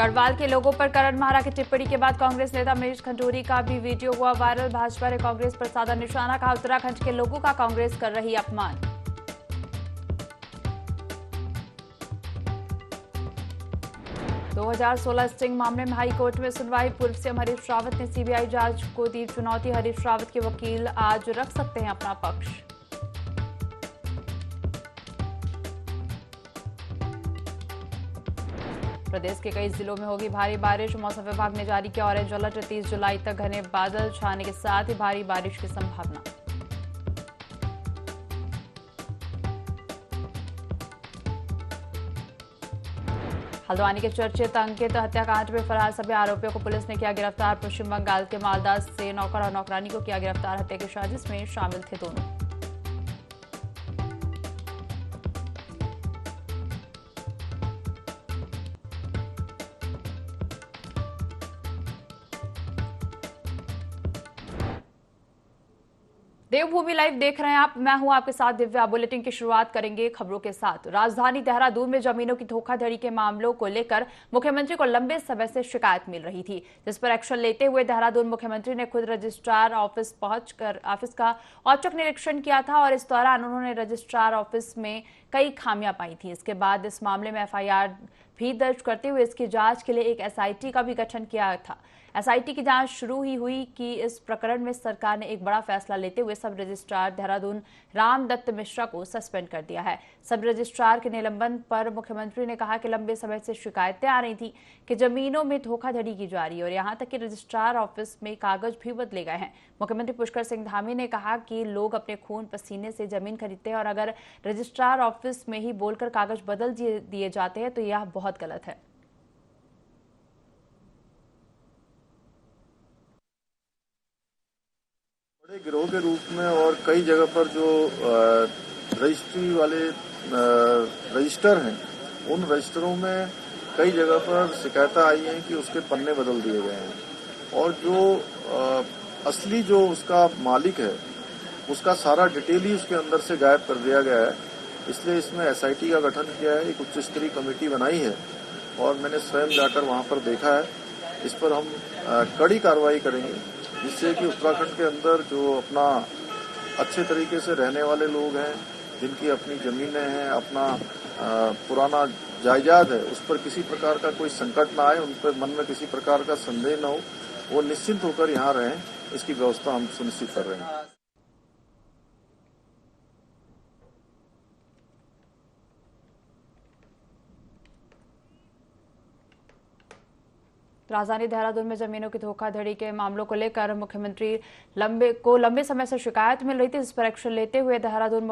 गढ़वाल के लोगों पर करण माहरा की टिप्पणी के बाद कांग्रेस नेता मनीष खंडूरी का भी वीडियो हुआ वायरल। भाजपा ने कांग्रेस पर साधा निशाना, कहा उत्तराखंड के लोगों का कांग्रेस कर रही अपमान। दो 2016 स्टिंग मामले में हाईकोर्ट में सुनवाई। पूर्व सीएम हरीश रावत ने सीबीआई जांच को दी चुनौती। हरीश रावत के वकील आज रख सकते हैं अपना पक्ष। प्रदेश के कई जिलों में होगी भारी बारिश। मौसम विभाग ने जारी किया ऑरेंज अलर्ट। 30 जुलाई तक घने बादल छाने के साथ ही भारी बारिश की संभावना। हल्द्वानी के चर्चित अंकित हत्याकांड में फरार सभी आरोपियों को पुलिस ने किया गिरफ्तार। पश्चिम बंगाल के मालदा से नौकर और नौकरानी को किया गिरफ्तार। हत्या की साजिश में शामिल थे दोनों। देवभूमि लाइव देख रहे हैं आप, मैं हूं आपके साथ दिव्या। बुलेटिन की शुरुआत करेंगे खबरों के साथ। राजधानी देहरादून में जमीनों की धोखाधड़ी के मामलों को लेकर मुख्यमंत्री को लंबे समय से शिकायत मिल रही थी, जिस पर एक्शन लेते हुए देहरादून मुख्यमंत्री ने खुद रजिस्ट्रार ऑफिस पहुंचकर ऑफिस का औचक निरीक्षण किया था और इस दौरान उन्होंने रजिस्ट्रार ऑफिस में कई खामियां पाई थी। इसके बाद इस मामले में एफआईआर भी दर्ज करते हुए इसकी जांच के लिए एक एसआईटी का भी गठन किया था। एसआईटी की जांच शुरू ही हुई कि इस प्रकरण में सरकार ने एक बड़ा फैसला लेते हुए सब रजिस्ट्रार देहरादून रामदत्त मिश्रा को सस्पेंड कर दिया है। सब रजिस्ट्रार के निलंबन पर मुख्यमंत्री ने कहा कि लंबे समय से शिकायतें आ रही थी कि जमीनों में धोखाधड़ी की जा रही है और यहां तक कि रजिस्ट्रार ऑफिस में कागज भी बदले गए हैं। मुख्यमंत्री पुष्कर सिंह धामी ने कहा कि लोग अपने खून पसीने से जमीन खरीदते हैं और अगर रजिस्ट्रार ऑफिस में ही बोलकर कागज बदल दिए जाते हैं तो यह बहुत गलत है। बड़े गिरोह के रूप में और कई जगह पर जो रजिस्ट्री वाले रजिस्टर हैं, उन रजिस्टरों में कई जगह पर शिकायतें आई हैं कि उसके पन्ने बदल दिए गए हैं और जो असली जो उसका मालिक है उसका सारा डिटेल ही उसके अंदर से गायब कर दिया गया है। इसलिए इसमें एसआईटी का गठन किया है, एक उच्च स्तरीय कमेटी बनाई है और मैंने स्वयं जाकर वहां पर देखा है। इस पर हम कड़ी कार्रवाई करेंगे, जिससे कि उत्तराखंड के अंदर जो अपना अच्छे तरीके से रहने वाले लोग हैं, जिनकी अपनी जमीनें हैं, अपना पुराना जायदाद है, उस पर किसी प्रकार का कोई संकट ना आए, उन पर मन में किसी प्रकार का संदेह न हो, वो निश्चिंत होकर यहाँ रहें, इसकी व्यवस्था हम सुनिश्चित कर रहे हैं। राजधानी देहरादून में जमीनों की धोखाधड़ी के मामलों को लेकर मुख्यमंत्री लंबे समय से शिकायत मिल रही थी, जिस पर एक्शन लेते हुए देहरादून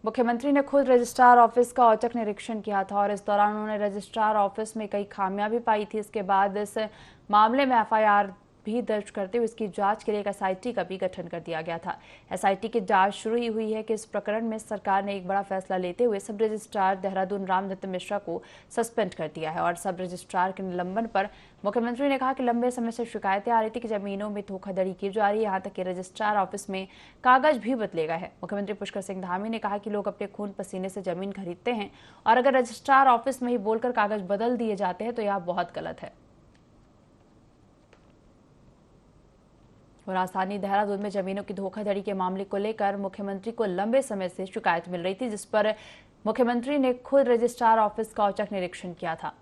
मुख्यमंत्री ने खुद रजिस्ट्रार ऑफिस का औचक निरीक्षण किया था और इस दौरान उन्होंने रजिस्ट्रार ऑफिस में कई खामियां भी पाई थी। इसके बाद इस मामले में एफआईआर भी दर्ज करते हुए इसकी जांच के लिए एक एसआईटी का भी गठन कर दिया गया था। एसआईटी की जांच शुरू ही हुई है कि इस प्रकरण में सरकार ने एक बड़ा फैसला लेते हुए सब रजिस्ट्रार देहरादून रामदत्त मिश्रा को सस्पेंड कर दिया है और सब रजिस्ट्रार के निलंबन पर मुख्यमंत्री ने कहा कि लंबे समय से शिकायतें आ रही थी कि जमीनों में धोखाधड़ी की जा रही है, यहाँ तक कि रजिस्ट्रार ऑफिस में कागज भी बदले गए हैं। मुख्यमंत्री पुष्कर सिंह धामी ने कहा कि लोग अपने खून पसीने से जमीन खरीदते हैं और अगर रजिस्ट्रार ऑफिस में ही बोलकर कागज बदल दिए जाते हैं तो यह बहुत गलत है। राजधानी देहरादून में जमीनों की धोखाधड़ी के मामले को लेकर मुख्यमंत्री को लंबे समय से शिकायत मिल रही थी, जिस पर मुख्यमंत्री ने खुद रजिस्ट्रार ऑफिस का औचक निरीक्षण किया था।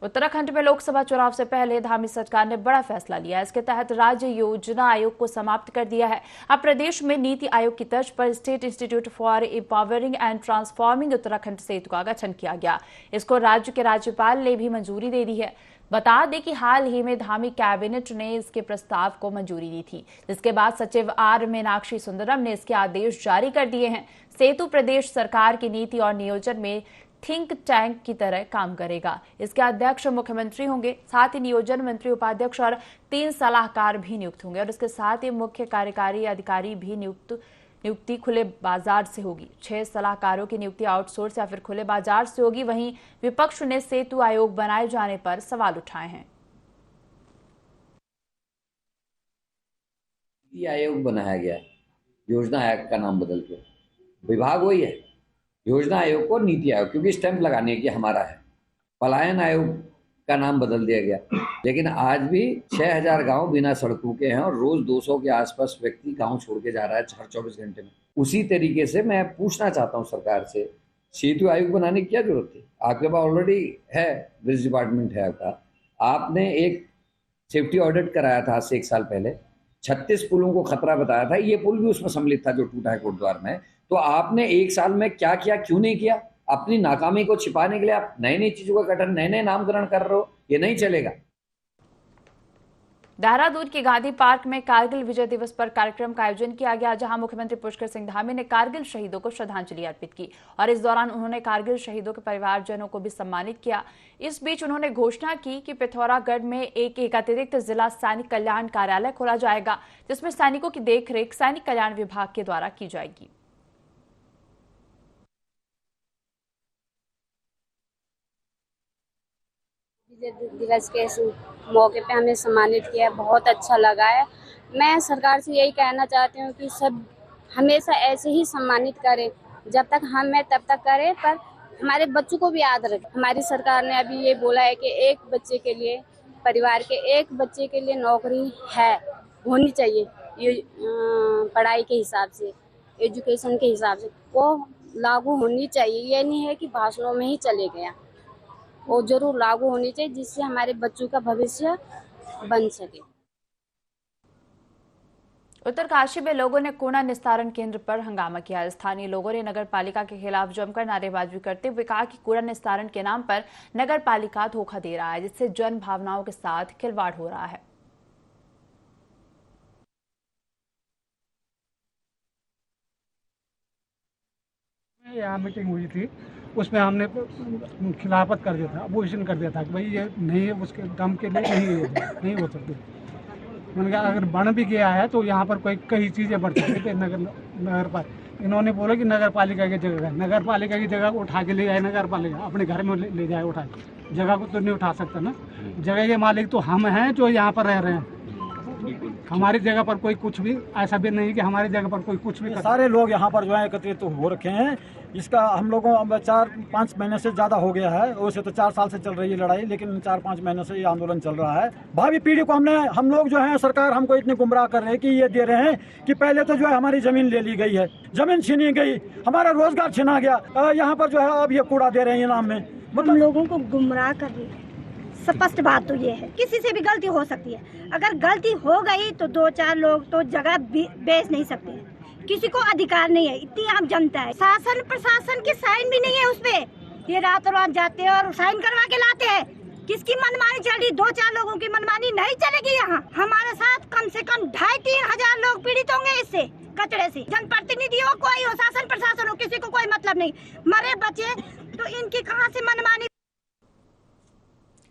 उत्तराखंड में लोकसभा चुनाव से पहले धामी सरकार ने बड़ा फैसला लिया है। इसके तहत राज्य योजना आयोग को समाप्त कर दिया है। अब प्रदेश में नीति आयोग की तर्ज पर state institute for empowering and transforming Uttarakhand Setu का गठन किया गया। इसको राज्य के राज्यपाल ने भी मंजूरी दे दी है। बता दें कि हाल ही में धामी कैबिनेट ने इसके प्रस्ताव को मंजूरी दी थी, जिसके बाद सचिव आर मीनाक्षी सुंदरम ने इसके आदेश जारी कर दिए हैं। सेतु प्रदेश सरकार की नीति और नियोजन में थिंक टैंक की तरह काम करेगा। इसके अध्यक्ष मुख्यमंत्री होंगे, साथ ही नियोजन मंत्री, उपाध्यक्ष और 3 सलाहकार भी नियुक्त होंगे और इसके साथ ही मुख्य कार्यकारी अधिकारी भी नियुक्ति खुले बाजार से होगी। 6 सलाहकारों की नियुक्ति आउटसोर्स या फिर खुले बाजार से होगी। वहीं विपक्ष ने सेतु आयोग बनाए जाने पर सवाल उठाए हैं। नीति आयोग बनाया गया है, योजना आयोग का नाम बदल के। विभाग वही है, योजना आयोग को नीति आयोग, क्योंकि स्टैंप लगाने की हमारा है। पलायन आयोग का नाम बदल दिया गया, लेकिन आज भी 6000 गांव बिना सड़कों के हैं और रोज 200 के आसपास व्यक्ति गांव छोड़ के जा रहा है हर 24 घंटे में। उसी तरीके से मैं पूछना चाहता हूं सरकार से, सेतु आयोग बनाने की क्या जरूरत थी? आपके पास ऑलरेडी है, ब्रिज डिपार्टमेंट है आपका। आपने एक सेफ्टी ऑडिट कराया था आज से 1 साल पहले, 36 पुलों को खतरा बताया था, ये पुल भी उसमें सम्मिलित था जो टूटा है कोटद्वार में। तो आपने 1 साल में क्या किया, क्यों नहीं किया? अपनी नाकामी को छिपाने के लिए आप नई नई चीजों का गठन, नए नए नामकरण कर रहे हो, ये नहीं चलेगा। देहरादून के गांधी पार्क में कारगिल विजय दिवस पर कार्यक्रम का आयोजन किया गया, जहां मुख्यमंत्री पुष्कर सिंह धामी ने कारगिल शहीदों को श्रद्धांजलि अर्पित की और इस दौरान उन्होंने कारगिल शहीदों के परिवारजनों को भी सम्मानित किया। इस बीच उन्होंने घोषणा की कि पिथौरागढ़ में एक अतिरिक्त जिला सैनिक कल्याण कार्यालय खोला जाएगा, जिसमें सैनिकों की देखरेख सैनिक कल्याण विभाग के द्वारा की जाएगी। विजय दिवस के मौके पे हमें सम्मानित किया, बहुत अच्छा लगा है। मैं सरकार से यही कहना चाहती हूँ कि सब हमेशा ऐसे ही सम्मानित करें, जब तक हम हैं तब तक करें, पर हमारे बच्चों को भी याद रखें। हमारी सरकार ने अभी ये बोला है कि एक बच्चे के लिए, परिवार के एक बच्चे के लिए नौकरी है, होनी चाहिए। ये पढ़ाई के हिसाब से, एजुकेशन के हिसाब से वो लागू होनी चाहिए। ये नहीं है कि भाषणों में ही चले गया, वो जरूर लागू होनी चाहिए, जिससे हमारे बच्चों का भविष्य बन सके। उत्तरकाशी में लोगों ने कूड़ा निस्तारण केंद्र पर हंगामा किया। स्थानीय लोगों ने नगर पालिका के खिलाफ जमकर नारेबाजी करते हुए कहा कि कूड़ा निस्तारण के नाम पर नगर पालिका धोखा दे रहा है, जिससे जन भावनाओं के साथ खिलवाड़ हो रहा है। यहाँ मीटिंग हुई थी, उसमें हमने खिलाफत कर दिया था, अपोजिशन कर दिया था कि भाई ये नहीं है, उसके दम के लिए नहीं हो सकती। मैंने कहा अगर बन भी गया है तो यहाँ पर कई चीज़ें बढ़ सकती थी। नगर पालिका, इन्होंने बोला कि नगर पालिका की जगह है, नगर पालिका की जगह को उठा के ले जाए नगर पालिका, अपने घर में ले जाए उठा के, जगह को तो नहीं उठा सकता ना। जगह के मालिक तो हम हैं जो यहाँ पर रह रहे हैं। हमारी जगह पर कोई कुछ भी, ऐसा भी नहीं कि हमारी जगह पर कोई कुछ भी। सारे लोग यहाँ पर जो है एकत्रित हो रखे हैं। इसका हम लोगों 4-5 महीने से ज़्यादा हो गया है। वैसे तो 4 साल से चल रही है लड़ाई, लेकिन 4-5 महीने से ये आंदोलन चल रहा है। भावी पीढ़ी को हम लोग जो है, सरकार हमको इतने गुमराह कर रहे हैं कि ये दे रहे हैं कि पहले तो जो है हमारी ज़मीन ले ली गई है, ज़मीन छीनी गई, हमारा रोजगार छीना गया। यहाँ पर जो है अब ये कूड़ा दे रहे हैं इनाम में, मतलब लोगों को गुमराह कर रही है। स्पष्ट बात तो ये है, किसी से भी गलती हो सकती है। अगर गलती हो गई तो 2-4 लोग तो जगह बेच नहीं सकते हैं, किसी को अधिकार नहीं है, इतनी आम जनता है। शासन प्रशासन के साइन भी नहीं है उस पे, ये रातों रात जाते हैं और साइन करवा के लाते हैं। किसकी मनमानी चल रही? 2-4 लोगों की मनमानी नहीं चलेगी यहाँ। हमारे साथ कम से कम 2,500-3 हजार लोग पीड़ित होंगे इससे, कचरे से। जनप्रतिनिधि हो, कोई हो, शासन प्रशासन हो, किसी को कोई मतलब नहीं। मरे बचे तो इनकी कहाँ से मनमानी।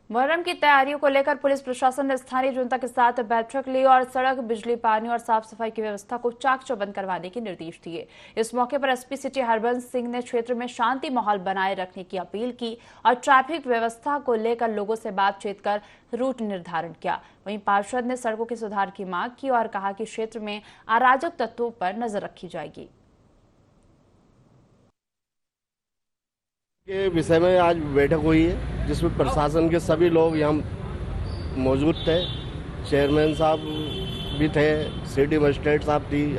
मुहर्रम की तैयारियों को लेकर पुलिस प्रशासन ने स्थानीय जनता के साथ बैठक ली और सड़क, बिजली, पानी और साफ सफाई की व्यवस्था को चाक चौबंद करवाने के निर्देश दिए। इस मौके पर एसपी सिटी हरबंस सिंह ने क्षेत्र में शांति माहौल बनाए रखने की अपील की और ट्रैफिक व्यवस्था को लेकर लोगों से बातचीत कर रूट निर्धारण किया। वहीं पार्षद ने सड़कों के सुधार की मांग की और कहा कि क्षेत्र में अराजक तत्वों पर नजर रखी जाएगी। के विषय में आज बैठक हुई है, जिसमें प्रशासन के सभी लोग यहाँ मौजूद थे। चेयरमैन साहब भी थे, सिटी मजिस्ट्रेट साहब थी,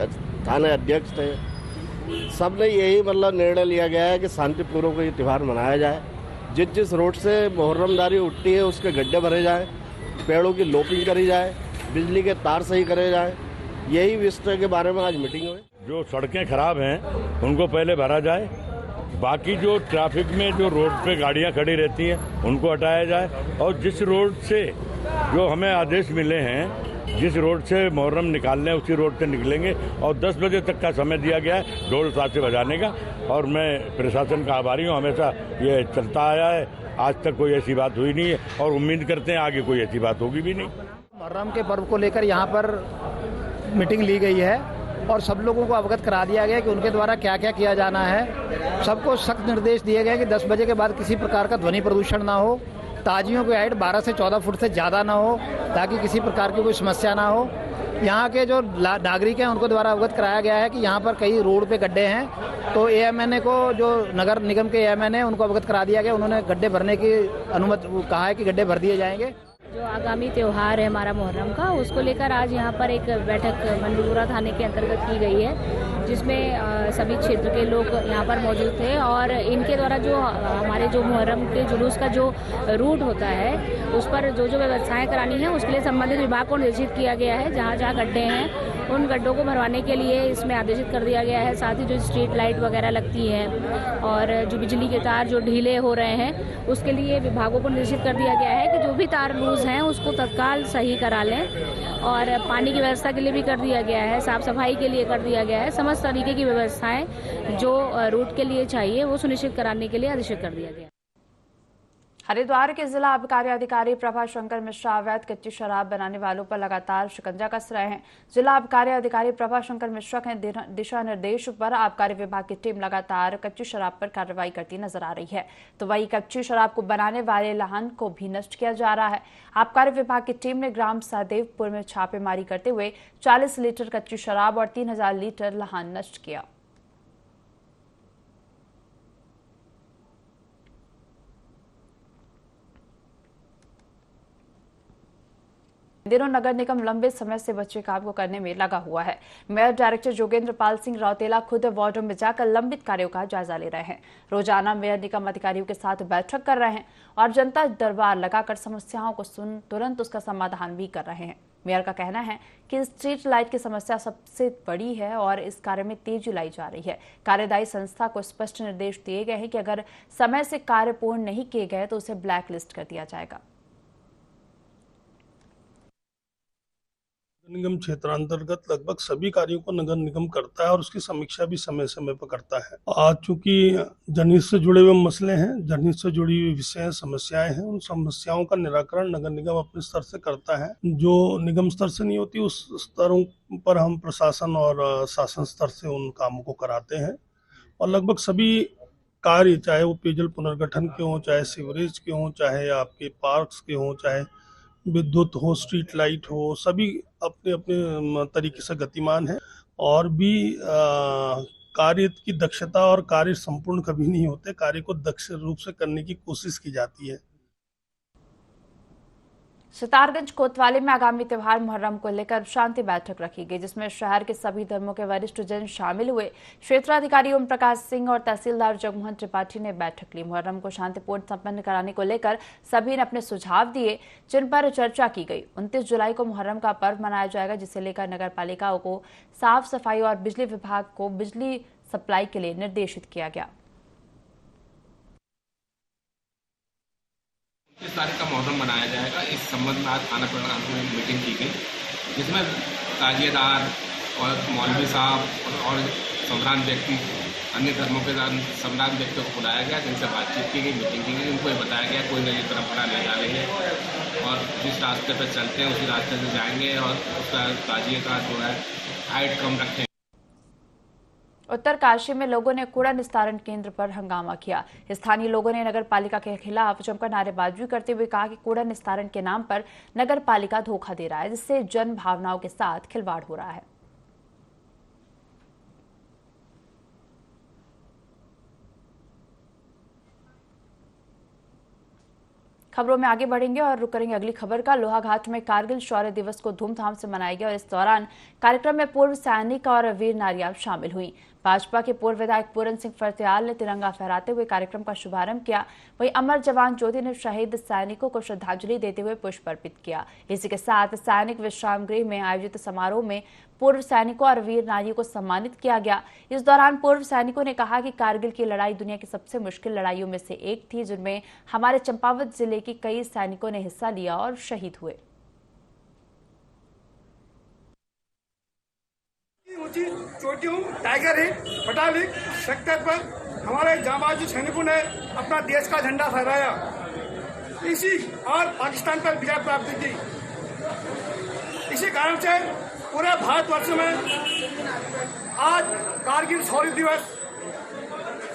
थाना अध्यक्ष थे। सब ने यही मतलब निर्णय लिया गया है कि शांतिपूर्वक ये त्यौहार मनाया जाए। जिस रोड से मुहर्रमदारी उठती है उसके गड्ढे भरे जाए, पेड़ों की लोपिंग करी जाए, बिजली के तार सही करे जाए। यही विषय के बारे में आज मीटिंग हुई। जो सड़कें खराब हैं उनको पहले भरा जाए, बाकी जो ट्रैफिक में जो रोड पे गाड़ियां खड़ी रहती हैं उनको हटाया जाए, और जिस रोड से जो हमें आदेश मिले हैं, जिस रोड से मुहर्रम निकालने हैं उसी रोड से निकलेंगे। और 10 बजे तक का समय दिया गया है ढोल साथे बजाने का, और मैं प्रशासन का आभारी हूँ। हमेशा ये चलता आया है, आज तक कोई ऐसी बात हुई नहीं है और उम्मीद करते हैं आगे कोई ऐसी बात होगी भी नहीं। मुहर्रम के पर्व को लेकर यहाँ पर मीटिंग ली गई है और सब लोगों को अवगत करा दिया गया कि उनके द्वारा क्या क्या किया जाना है। सबको सख्त निर्देश दिए गए कि 10 बजे के बाद किसी प्रकार का ध्वनि प्रदूषण ना हो, ताजियों की हाइट 12 से 14 फुट से ज़्यादा ना हो, ताकि किसी प्रकार की कोई समस्या ना हो। यहाँ के जो नागरिक हैं उनको द्वारा अवगत कराया गया है कि यहाँ पर कई रोड पे गड्ढे हैं। तो एएमएनए को, जो नगर निगम के एएमएनए, उनको अवगत करा दिया गया। उन्होंने गड्ढे भरने की अनुमति कहा है कि गड्ढे भर दिए जाएंगे। जो आगामी त्यौहार है हमारा मुहर्रम का, उसको लेकर आज यहाँ पर एक बैठक मंडीपुरा थाने के अंतर्गत की गई है, जिसमें सभी क्षेत्र के लोग यहाँ पर मौजूद थे। और इनके द्वारा जो हमारे जो मुहर्रम के जुलूस का जो रूट होता है, उस पर जो जो व्यवस्थाएं करानी है, उसके लिए संबंधित विभाग को निर्देशित किया गया है। जहाँ जहाँ गड्ढे हैं उन गड्ढों को भरवाने के लिए इसमें आदेशित कर दिया गया है। साथ ही जो स्ट्रीट लाइट वगैरह लगती हैं और जो बिजली के तार जो ढीले हो रहे हैं, उसके लिए विभागों को निर्देशित कर दिया गया है कि जो भी तार लूज हैं उसको तत्काल सही करा लें। और पानी की व्यवस्था के लिए भी कर दिया गया है, साफ सफाई के लिए कर दिया गया है। समस्त तरीके की व्यवस्थाएं जो रूट के लिए चाहिए वो सुनिश्चित कराने के लिए आदेशित कर दिया गया। हरिद्वार के जिला आबकारी अधिकारी प्रभा शंकर मिश्रा अवैध कच्ची शराब बनाने वालों पर लगातार शिकंजा कस रहे हैं। जिला आबकारी अधिकारी प्रभा शंकर मिश्रा के दिशा निर्देश पर आबकारी विभाग की टीम लगातार कच्ची शराब पर कार्रवाई करती नजर आ रही है। तो वही कच्ची शराब को बनाने वाले लाहन को भी नष्ट किया जा रहा है। आबकारी विभाग की टीम ने ग्राम सहदेवपुर में छापेमारी करते हुए 40 लीटर कच्ची शराब और 3000 लीटर लाहन नष्ट किया। दिनों नगर निगम लंबे समय से बच्चे काम को करने में लगा हुआ है। मेयर डायरेक्टर जोगेंद्र पाल सिंह रौतेला खुद वार्डों में जाकर लंबित कार्यों का जायजा ले रहे हैं। रोजाना मेयर निगम अधिकारियों के साथ बैठक कर रहे हैं और जनता दरबार लगाकर समस्याओं को सुन तुरंत उसका समाधान भी कर रहे हैं। मेयर का कहना है कि स्ट्रीट लाइट की समस्या सबसे बड़ी है और इस कार्य में तेजी लाई जा रही है। कार्यदायी संस्था को स्पष्ट निर्देश दिए गए हैं कि अगर समय से कार्य पूर्ण नहीं किए गए तो उसे ब्लैक लिस्ट कर दिया जाएगा। निगम क्षेत्रांतर्गत लगभग सभी कार्यों को नगर निगम करता है और उसकी समीक्षा भी समय समय पर करता है। आज चूंकि जनहित से जुड़े हुए मसले हैं, जनहित से जुड़ी हुई विषय समस्याएं हैं, उन समस्याओं का निराकरण नगर निगम अपने स्तर से करता है। जो निगम स्तर से नहीं होती उस स्तरों पर हम प्रशासन और शासन स्तर से उन कामों को कराते हैं। और लगभग सभी कार्य, चाहे वो पेयजल पुनर्गठन के हों, चाहे सीवरेज के हों, चाहे आपके पार्क्स के हों, चाहे विद्युत हो, स्ट्रीट लाइट हो, सभी अपने अपने तरीके से गतिमान है। और भी कार्य की दक्षता और कार्य संपूर्ण कभी नहीं होते, कार्य को दक्ष रूप से करने की कोशिश की जाती है। सितारगंज कोतवाली में आगामी त्योहार मुहर्रम को लेकर शांति बैठक रखी गई, जिसमें शहर के सभी धर्मों के वरिष्ठ जन शामिल हुए। क्षेत्राधिकारी ओम प्रकाश सिंह और तहसीलदार जगमोहन त्रिपाठी ने बैठक ली। मुहर्रम को शांतिपूर्ण संपन्न कराने को लेकर सभी ने अपने सुझाव दिए, जिन पर चर्चा की गई। 29 जुलाई को मुहर्रम का पर्व मनाया जाएगा, जिसे लेकर नगर पालिकाओं को साफ सफाई और बिजली विभाग को बिजली सप्लाई के लिए निर्देशित किया गया। इस तारीख का मुहर्रम मनाया जाएगा। इस संबंध में आज थाना प्रधान में मीटिंग की गई, जिसमें ताजिएदार और मौलवी साहब और सम्रान व्यक्ति, अन्य धर्मों के सम्रान व्यक्तियों को बुलाया गया, जिनसे बातचीत की गई, मीटिंग की गई। उनको ये बताया गया कोई नई परंपरा नहीं जा रही है और जिस रास्ते पर चलते हैं उसी रास्ते से जाएंगे और उसका ताजिए का जो है हाइट कम रखेंगे। उत्तरकाशी में लोगों ने कूड़ा निस्तारण केंद्र पर हंगामा किया। स्थानीय लोगों ने नगर पालिका के खिलाफ जमकर नारेबाजी करते हुए कहा कि कूड़ा निस्तारण के नाम पर नगर पालिका धोखा दे रहा है, जिससे जन भावनाओं के साथ खिलवाड़ हो रहा है। खबरों में आगे बढ़ेंगे और रुक करेंगे अगली खबर का। लोहाघाट में कारगिल शौर्य दिवस को धूमधाम से मनाया गया और इस दौरान कार्यक्रम में पूर्व सैनिक और वीर नारियां शामिल हुई। भाजपा के पूर्व विधायक पूरन सिंह फर्त्याल ने तिरंगा फहराते हुए कार्यक्रम का शुभारंभ किया। वहीं अमर जवान ज्योति ने शहीद सैनिकों को श्रद्धांजलि देते हुए पुष्प अर्पित किया। इसी के साथ सैनिक विश्राम गृह में आयोजित समारोह में पूर्व सैनिकों और वीर नारियों को सम्मानित किया गया। इस दौरान पूर्व सैनिकों ने कहा कि कारगिल की लड़ाई दुनिया की सबसे मुश्किल लड़ाइयों में से एक थी, जिनमें हमारे चंपावत जिले के कई सैनिकों ने हिस्सा लिया और शहीद हुए। ऊंची चोटियों, टाइगर हिल, पटालिक सेक्टर पर हमारे जांबाजू सैनिकों ने अपना देश का झंडा फहराया, इसी और पाकिस्तान पर विजय प्राप्त की। इसी कारण से पूरे भारतवर्ष में आज कारगिल शौर्य दिवस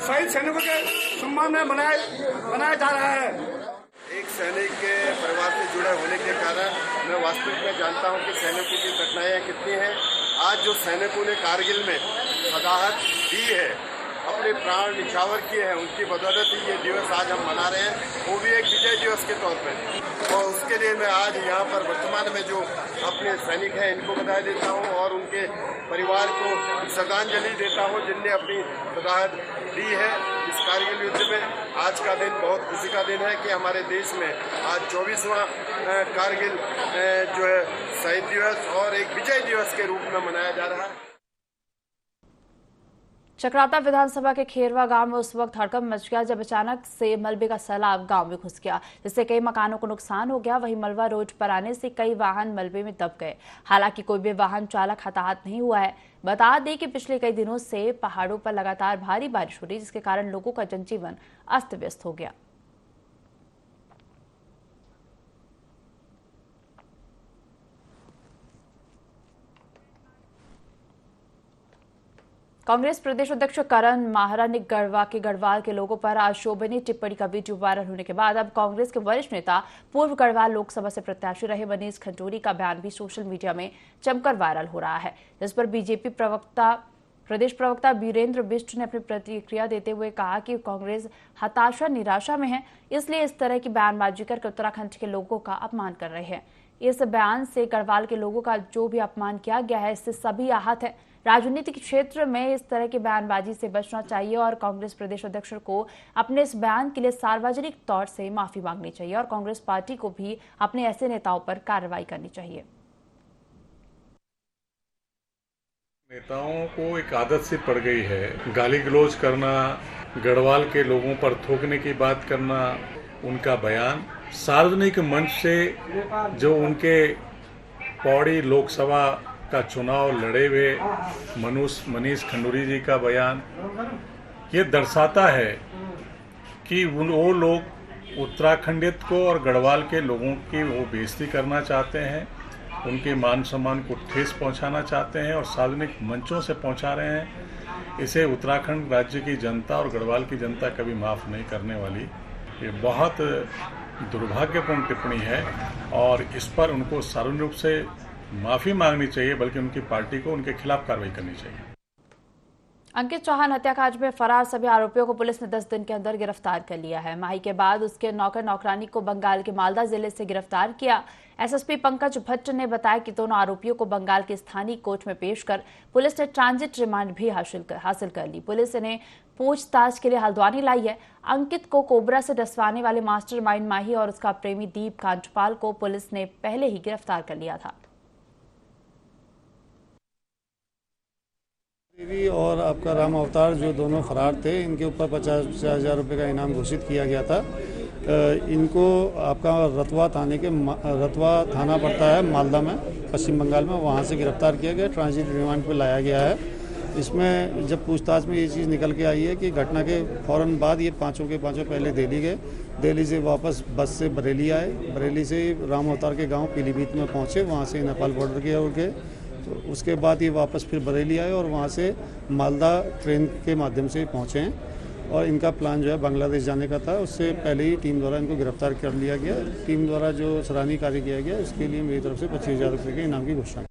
शहीद सैनिकों के सम्मान में मनाया जा रहा है। एक सैनिक के परिवार से जुड़े होने के कारण मैं वास्तविक में जानता हूं कि सैनिकों की कठिनाइयां कितनी हैं। आज जो सैनिकों ने कारगिल में शहादत दी है, अपने प्राण निछावर किए हैं, उनकी बदौलत ही ये दिवस आज हम मना रहे हैं, वो भी एक विजय दिवस के तौर पर। और उसके लिए मैं आज यहाँ पर वर्तमान में जो अपने सैनिक हैं इनको बधाई देता हूँ और उनके परिवार को श्रद्धांजलि देता हूँ जिनने अपनी शहादत दी है इस कारगिल युद्ध में। आज का दिन बहुत खुशी का दिन है कि हमारे देश में आज 24वां कारगिल जो है शहीद दिवस और एक विजय दिवस के रूप में मनाया जा रहा है। चक्राता विधानसभा के खेरवा गांव में उस वक्त हड़कंप मच गया जब अचानक से मलबे का सैलाब गांव में घुस गया, जिससे कई मकानों को नुकसान हो गया। वहीं मलबा रोड पर आने से कई वाहन मलबे में दब गए। हालांकि कोई भी वाहन चालक हताहत नहीं हुआ है। बता दें कि पिछले कई दिनों से पहाड़ों पर लगातार भारी बारिश हो रही, जिसके कारण लोगों का जनजीवन अस्त व्यस्त हो गया। कांग्रेस प्रदेश अध्यक्ष करण माहरा ने गढ़वाल के लोगों पर आज शोभनीय टिप्पणी का वीडियो वायरल होने के बाद अब कांग्रेस के वरिष्ठ नेता पूर्व गढ़वाल लोकसभा से प्रत्याशी रहे मनीष खंडूरी का बयान भी सोशल मीडिया में जमकर वायरल हो रहा है, जिस पर बीजेपी प्रदेश प्रवक्ता वीरेंद्र बिष्ट ने अपनी प्रतिक्रिया देते हुए कहा कि कांग्रेस हताशा निराशा में है, इसलिए इस तरह की बयानबाजी करके उत्तराखंड के लोगों का अपमान कर रहे हैं। इस बयान से गढ़वाल के लोगों का जो भी अपमान किया गया है, इससे सभी आहत है। राजनीतिक क्षेत्र में इस तरह की बयानबाजी से बचना चाहिए और कांग्रेस प्रदेश अध्यक्ष को अपने इस बयान के लिए सार्वजनिक तौर से माफी मांगनी चाहिए और कांग्रेस पार्टी को भी अपने ऐसे नेताओं पर कार्रवाई करनी चाहिए। नेताओं को एक आदत सी पड़ गई है गाली गलौज करना, गढ़वाल के लोगों पर थोकने की बात करना। उनका बयान सार्वजनिक मंच से जो उनके पौड़ी लोकसभा का चुनाव लड़े हुए मनीष खंडूरी जी का बयान ये दर्शाता है कि वो लोग उत्तराखंडित को और गढ़वाल के लोगों की वो बेइज्जती करना चाहते हैं, उनके मान सम्मान को ठेस पहुंचाना चाहते हैं और सार्वजनिक मंचों से पहुंचा रहे हैं। इसे उत्तराखंड राज्य की जनता और गढ़वाल की जनता कभी माफ़ नहीं करने वाली। ये बहुत दुर्भाग्यपूर्ण टिप्पणी है और इस पर उनको सार्वजनिक रूप से माफी मांगनी चाहिए, बल्कि उनकी पार्टी को उनके खिलाफ कार्रवाई करनी चाहिए। अंकित चौहान हत्याकांड में फरार सभी आरोपियों को पुलिस ने 10 दिन के अंदर गिरफ्तार कर लिया है। माही के बाद उसके नौकर नौकरानी को बंगाल के मालदा जिले से गिरफ्तार किया। एसएसपी पंकज भट्ट ने बताया कि दोनों आरोपियों को बंगाल के स्थानीय कोर्ट में पेश कर पुलिस ने ट्रांजिट रिमांड भी हासिल कर ली। पुलिस ने पूछताछ के लिए हल्द्वानी लाई है। अंकित को कोबरा से डसवाने वाले मास्टरमाइंड माही और उसका प्रेमी दीप कांचपाल को पुलिस ने पहले ही गिरफ्तार कर लिया था। देवी और आपका राम अवतार जो दोनों फरार थे, इनके ऊपर 50,000 रुपये का इनाम घोषित किया गया था। इनको आपका रतवा थाना पड़ता है मालदा में, पश्चिम बंगाल में, वहाँ से गिरफ्तार किया गया, ट्रांजिट रिमांड पे लाया गया है। इसमें जब पूछताछ में ये चीज़ निकल के आई है कि घटना के फौरन बाद ये पाँचों पहले दिल्ली गए, दिल्ली से वापस बस से बरेली आए, बरेली से राम अवतार के गाँव पीलीभीत में पहुँचे, वहाँ से नेपाल बॉर्डर के ओर गए। तो उसके बाद ये वापस फिर बरेली आए और वहाँ से मालदा ट्रेन के माध्यम से पहुँचे हैं और इनका प्लान जो है बांग्लादेश जाने का था। उससे पहले ही टीम द्वारा इनको गिरफ्तार कर लिया गया। टीम द्वारा जो सराहनीय कार्य किया गया उसके लिए मेरी तरफ से 25,000 रुपये के इनाम की घोषणा।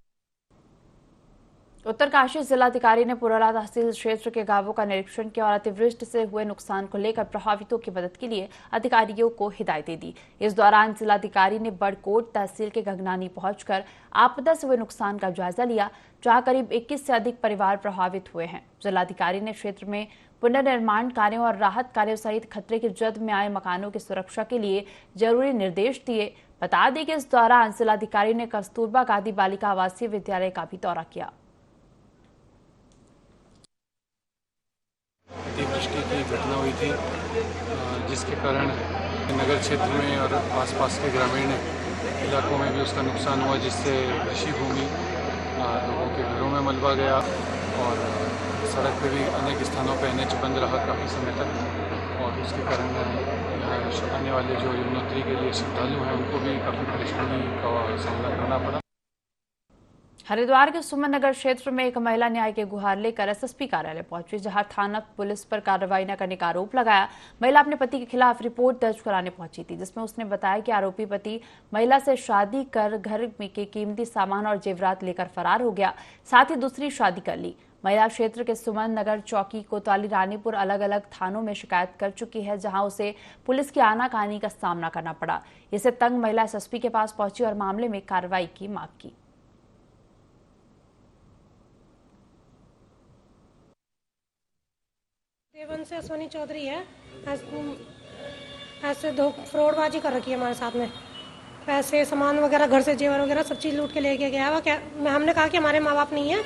उत्तरकाशी जिलाधिकारी ने पुरोला तहसील क्षेत्र के गांवों का निरीक्षण किया और अतिवृष्टि से हुए नुकसान को लेकर प्रभावितों की मदद के लिए अधिकारियों को हिदायतें दी। इस दौरान जिलाधिकारी ने बड़कोट तहसील के गंगनानी पहुंचकर आपदा से हुए नुकसान का जायजा लिया, जहां करीब 21 से अधिक परिवार प्रभावित हुए हैं। जिलाधिकारी ने क्षेत्र में पुनर्निर्माण कार्यों और राहत कार्यों सहित खतरे की जद में आए मकानों की सुरक्षा के लिए जरूरी निर्देश दिए। बता दें कि इस दौरान जिलाधिकारी ने कस्तूरबा गांधी बालिका आवासीय विद्यालय का भी दौरा किया। अतिवृष्टि की घटना हुई थी, जिसके कारण नगर क्षेत्र में और आसपास के ग्रामीण इलाकों में भी उसका नुकसान हुआ, जिससे कृषि भूमि, लोगों के घरों में मलबा गया और सड़क पे भी अनेक स्थानों पे NH बंद रहा काफ़ी समय तक और उसके कारण यहाँ आने वाले जो यमुनोत्री के लिए श्रद्धालु हैं उनको भी काफ़ी परेशानी का सामना करना पड़ा। हरिद्वार के सुमन नगर क्षेत्र में एक महिला न्याय की गुहार लेकर एसएसपी कार्यालय पहुंची, जहां थाना पुलिस पर कार्रवाई न करने का आरोप लगाया। महिला अपने पति के खिलाफ रिपोर्ट दर्ज कराने पहुंची थी, जिसमें उसने बताया कि आरोपी पति महिला से शादी कर घर के कीमती सामान और जेवरात लेकर फरार हो गया, साथ ही दूसरी शादी कर ली। महिला क्षेत्र के सुमन नगर, चौकी, कोतवाली, रानीपुर अलग अलग थानों में शिकायत कर चुकी है, जहां उसे पुलिस की आनाकानी का सामना करना पड़ा। इससे तंग महिला एसएसपी के पास पहुंची और मामले में कार्रवाई की मांग की। देवन से अश्वनी चौधरी है। ऐसे दो फ्रॉडबाजी कर रखी है हमारे साथ में, पैसे, सामान वगैरह, घर से जेवर वगैरह सब चीज़ लूट के लेके गया है। क्या हमने कहा कि हमारे माँ बाप नहीं है,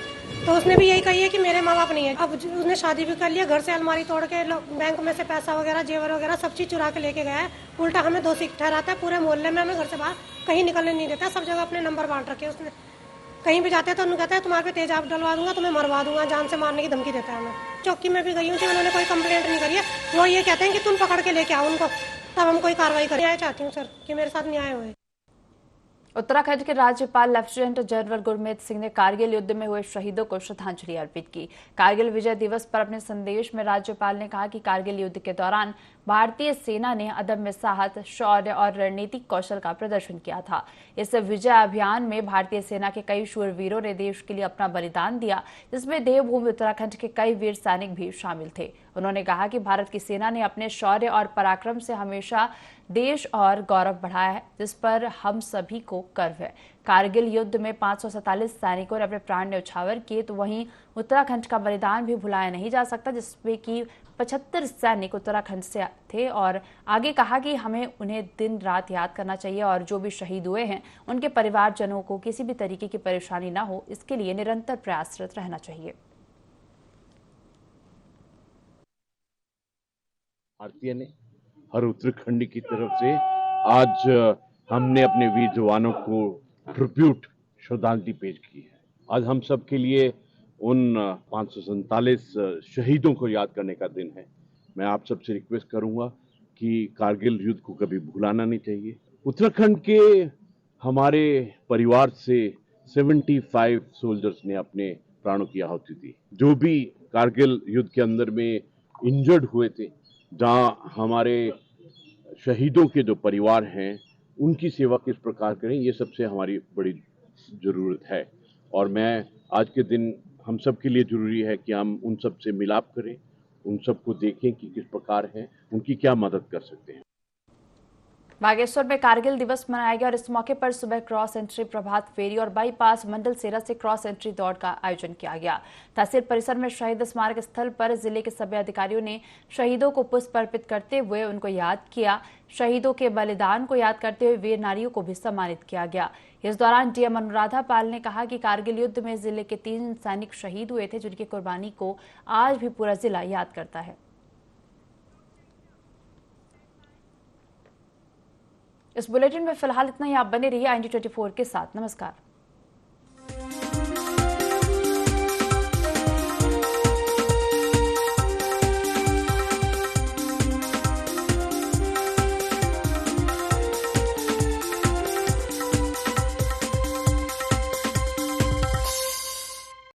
तो उसने भी यही कही है कि मेरे माँ बाप नहीं है। अब उसने शादी भी कर लिया, घर से अलमारी तोड़ के बैंक में से पैसा वगैरह, जेवर वगैरह सब चीज़ चुरा के लेके गया है। उल्टा हमें दोषी ठहराता है। पूरे मोहल्ले में हमें घर से बाहर कहीं निकलने नहीं देता। सब जगह अपने नंबर बांट रखे उसने। कहीं भी जाते हैं तो उन्हें कहता है तुम्हारे पे तेजाब डलवा दूंगा, तुम्हें मरवा दूंगा, जान से मारने की धमकी देता है हमें। चौकी में भी गई हूँ, उन्होंने कोई कंप्लेंट नहीं करी है। वो ये कहते हैं कि तुम पकड़ के लेके आओ उनको, तब हम कोई कार्रवाई करें। न्याय चाहती हूँ सर कि मेरे साथ न्याय होए। उत्तराखंड के राज्यपाल लेफ्टिनेंट जनरल गुरमीत सिंह ने कारगिल युद्ध में हुए शहीदों को श्रद्धांजलि अर्पित की। कारगिल विजय दिवस पर अपने संदेश में राज्यपाल ने कहा कि कारगिल युद्ध के दौरान भारतीय सेना ने अदम्य साहस, शौर्य और रणनीतिक कौशल का प्रदर्शन किया था। इस विजय अभियान में भारतीय सेना के कई शूरवीरों ने देश के लिए अपना बलिदान दिया, जिसमें देवभूमि उत्तराखंड के कई वीर सैनिक भी शामिल थे। उन्होंने कहा कि भारत की सेना ने अपने शौर्य और पराक्रम से हमेशा देश और गौरव बढ़ाया है, जिस पर हम सभी को गर्व है। कारगिल युद्ध में 547 सैनिकों ने अपने प्राण न्यौछावर किए, तो वहीं उत्तराखंड का बलिदान भी भुलाया नहीं जा सकता, जिसमें कि 75 सैनिक उत्तराखंड से थे। और आगे कहा कि हमें उन्हें दिन रात याद करना चाहिए और जो भी शहीद हुए हैं उनके परिवारजनों को किसी भी तरीके की परेशानी न हो, इसके लिए निरंतर प्रयासरत रहना चाहिए। भारतीय ने हर उत्तराखंडी की तरफ से आज हमने अपने वीर जवानों को ट्रिब्यूट श्रद्धांजलि पेश की है। आज हम सब के लिए उन 547 शहीदों को याद करने का दिन है। मैं आप सबसे रिक्वेस्ट करूंगा कि कारगिल युद्ध को कभी भुलाना नहीं चाहिए। उत्तराखंड के हमारे परिवार से 75 सोल्जर्स ने अपने प्राणों की आहुति दी। जो भी कारगिल युद्ध के अंदर में इंजर्ड हुए थे, जहां हमारे शहीदों के जो परिवार हैं उनकी सेवा किस प्रकार करें, ये सबसे हमारी बड़ी ज़रूरत है। और मैं आज के दिन हम सब के लिए ज़रूरी है कि हम उन सब से मिलाप करें, उन सबको देखें कि किस प्रकार हैं, उनकी क्या मदद कर सकते हैं। बागेश्वर में कारगिल दिवस मनाया गया और इस मौके पर सुबह क्रॉस एंट्री, प्रभात फेरी और बाईपास मंडल सेरा से क्रॉस एंट्री दौड़ का आयोजन किया गया। तहसील परिसर में शहीद स्मारक स्थल पर जिले के सभी अधिकारियों ने शहीदों को पुष्प अर्पित करते हुए उनको याद किया। शहीदों के बलिदान को याद करते हुए वीर नारियों को भी सम्मानित किया गया। इस दौरान डीएम अनुराधा पाल ने कहा कि कारगिल युद्ध में जिले के 3 सैनिक शहीद हुए थे, जिनकी कुर्बानी को आज भी पूरा जिला याद करता है। इस बुलेटिन में फिलहाल इतना ही। आप बने रहिए IND24 के साथ। नमस्कार।